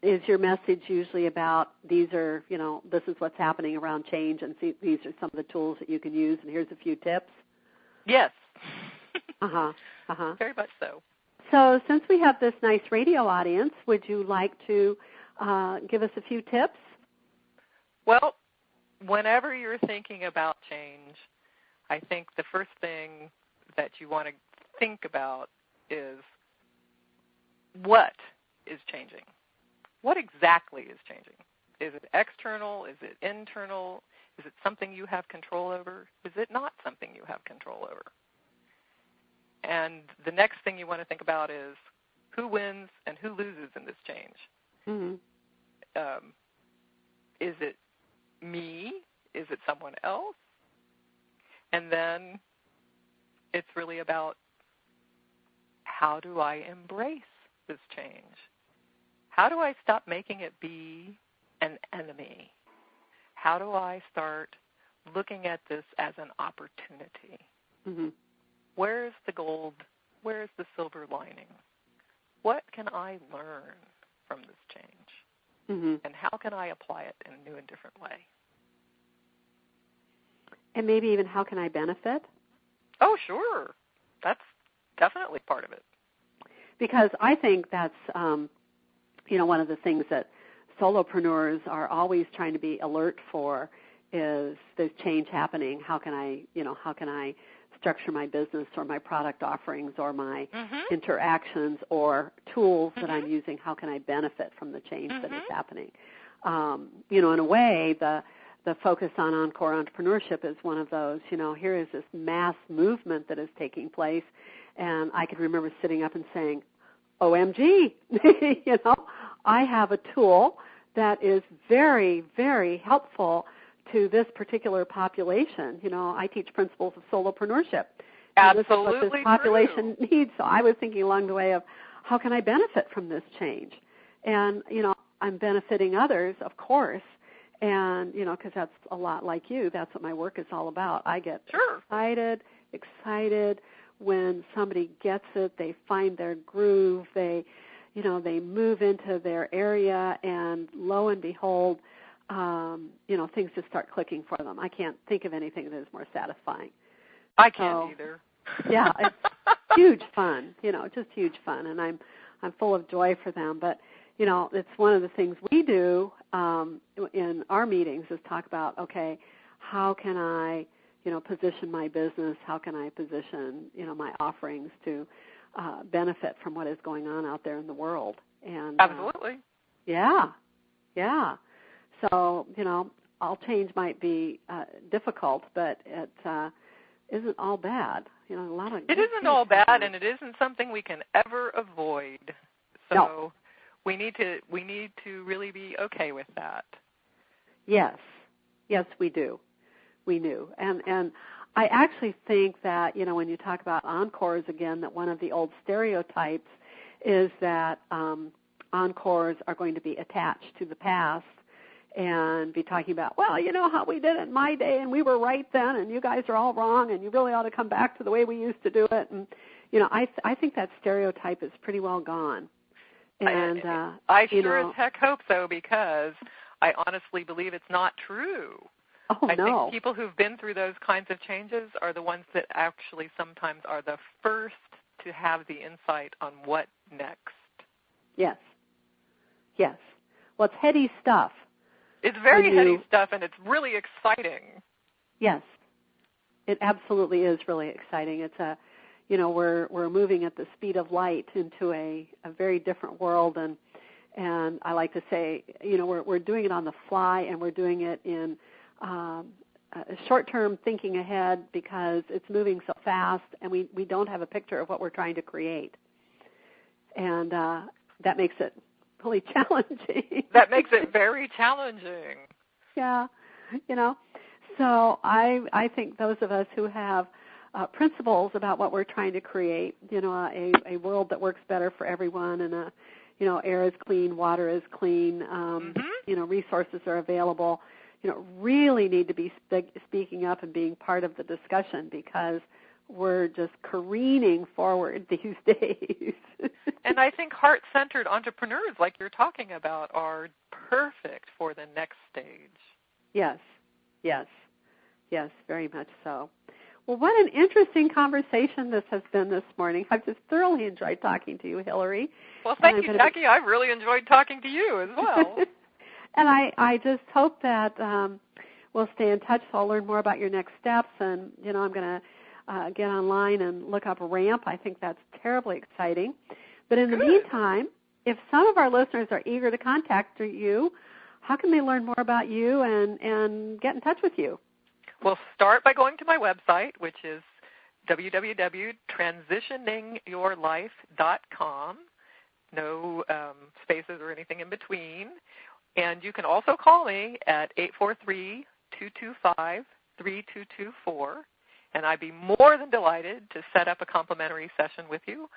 [SPEAKER 1] is your message usually about this is what's happening around change, and these are some of the tools that you can use, and here's a few tips?
[SPEAKER 2] Yes.
[SPEAKER 1] Uh-huh.
[SPEAKER 2] Very much so.
[SPEAKER 1] So since we have this nice radio audience, would you like to give us a few tips?
[SPEAKER 2] Well, whenever you're thinking about change, I think the first thing that you want to think about is what is changing? What exactly is changing? Is it external? Is it internal? Is it something you have control over? Is it not something you have control over? And the next thing you want to think about is who wins and who loses in this change.
[SPEAKER 1] Mm-hmm.
[SPEAKER 2] Is it me? Is it someone else? And then it's really about how do I embrace this change? How do I stop making it be an enemy? How do I start looking at this as an opportunity?
[SPEAKER 1] Mm-hmm.
[SPEAKER 2] Where's the gold? Where's the silver lining? What can I learn from this change?
[SPEAKER 1] Mm-hmm.
[SPEAKER 2] And how can I apply it in a new and different way?
[SPEAKER 1] And maybe even how can I benefit?
[SPEAKER 2] Oh, sure. That's definitely part of it.
[SPEAKER 1] Because I think that's, one of the things that solopreneurs are always trying to be alert for is there's change happening. How can I structure my business or my product offerings or my interactions or tools that I'm using? How can I benefit from the change that is happening? In a way, the focus on Encore Entrepreneurship is one of those, here is this mass movement that is taking place, and I can remember sitting up and saying, OMG, I have a tool that is very, very helpful to this particular population. I teach principles of solopreneurship.
[SPEAKER 2] Absolutely
[SPEAKER 1] this is what this population needs. So I was thinking along the way of, how can I benefit from this change? And, I'm benefiting others, of course, and, because that's a lot like you. That's what my work is all about. I get excited when somebody gets it. They find their groove. They move into their area, and lo and behold, things just start clicking for them. I can't think of anything that is more satisfying.
[SPEAKER 2] I can't either.
[SPEAKER 1] Yeah, it's huge fun, just huge fun, and I'm full of joy for them. But, it's one of the things we do in our meetings is talk about, okay, how can I, position my business? How can I position, my offerings to benefit from what is going on out there in the world? And
[SPEAKER 2] absolutely.
[SPEAKER 1] Yeah. So, all change might be difficult, but it isn't all bad. A lot of
[SPEAKER 2] it isn't all bad, and it isn't something we can ever avoid. So
[SPEAKER 1] no.
[SPEAKER 2] we need to really be okay with that.
[SPEAKER 1] Yes, we do. We do, and I actually think that when you talk about encores again, that one of the old stereotypes is that encores are going to be attached to the past and be talking about, well, how we did it in my day, and we were right then, and you guys are all wrong, and you really ought to come back to the way we used to do it. And I think that stereotype is pretty well gone. And
[SPEAKER 2] I sure as heck hope so, because I honestly believe it's not true.
[SPEAKER 1] Oh,
[SPEAKER 2] I think people who've been through those kinds of changes are the ones that actually sometimes are the first to have the insight on what next. Yes.
[SPEAKER 1] Well, it's heady stuff.
[SPEAKER 2] It's very heady stuff, and it's really exciting.
[SPEAKER 1] Yes, it absolutely is really exciting. It's we're moving at the speed of light into a very different world, and I like to say, we're doing it on the fly, and we're doing it in short-term thinking ahead because it's moving so fast, and we don't have a picture of what we're trying to create, and that makes it really challenging.
[SPEAKER 2] That makes it very challenging.
[SPEAKER 1] Yeah, So I think those of us who have principles about what we're trying to create, a world that works better for everyone, and air is clean, water is clean, resources are available, really need to be speaking up and being part of the discussion, because we're just careening forward these days.
[SPEAKER 2] And I think heart-centered entrepreneurs like you're talking about are perfect for the next stage. Yes,
[SPEAKER 1] very much so. Well, what an interesting conversation this has been this morning. I've just thoroughly enjoyed talking to you, Hillary.
[SPEAKER 2] Well, thank you, Jackie. I've really enjoyed talking to you as well.
[SPEAKER 1] And I just hope that we'll stay in touch, so I'll learn more about your next steps. And, I'm going to get online and look up RAMP. I think that's terribly exciting. But in the meantime, if some of our listeners are eager to contact you, how can they learn more about you and get in touch with you?
[SPEAKER 2] Well, start by going to my website, which is www.transitioningyourlife.com. No spaces or anything in between. And you can also call me at 843-225-3224. And I'd be more than delighted to set up a complimentary session with you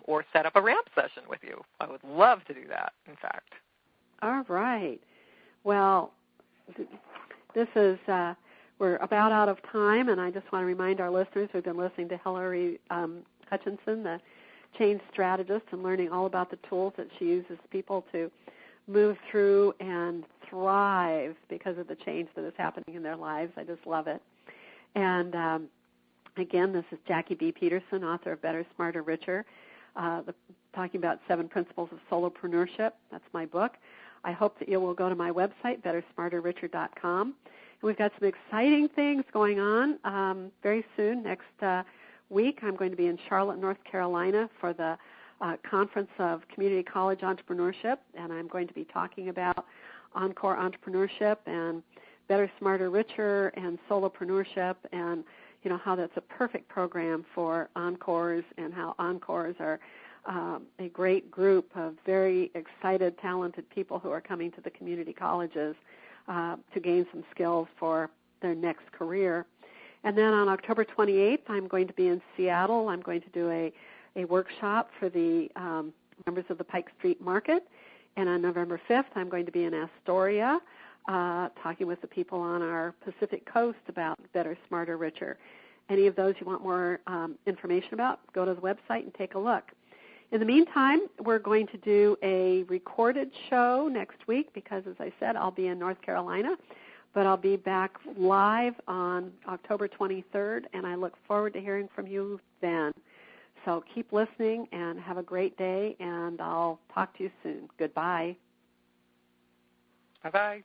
[SPEAKER 2] or set up a RAMP session with you. I would love to do that, in fact.
[SPEAKER 1] All right. Well, this is we're about out of time, and I just want to remind our listeners we've been listening to Hillary Hutchinson, the change strategist, and learning all about the tools that she uses people to move through and thrive because of the change that is happening in their lives. I just love it. And again, this is Jackie B. Peterson, author of Better, Smarter, Richer, talking about 7 Principles of Solopreneurship. That's my book. I hope that you will go to my website, bettersmarterricher.com. And we've got some exciting things going on very soon. Next week, I'm going to be in Charlotte, North Carolina for the Conference of Community College Entrepreneurship, and I'm going to be talking about Encore Entrepreneurship and Better, Smarter, Richer, and Solopreneurship, and how that's a perfect program for Encores, and how Encores are a great group of very excited, talented people who are coming to the community colleges to gain some skills for their next career. And then on October 28th, I'm going to be in Seattle. I'm going to do a a workshop for the members of the Pike Street Market. And on November 5th, I'm going to be in Astoria talking with the people on our Pacific Coast about Better, Smarter, Richer. Any of those you want more information about, go to the website and take a look. In the meantime, we're going to do a recorded show next week because, as I said, I'll be in North Carolina. But I'll be back live on October 23rd, and I look forward to hearing from you then. So keep listening and have a great day, and I'll talk to you soon. Goodbye.
[SPEAKER 2] Bye-bye.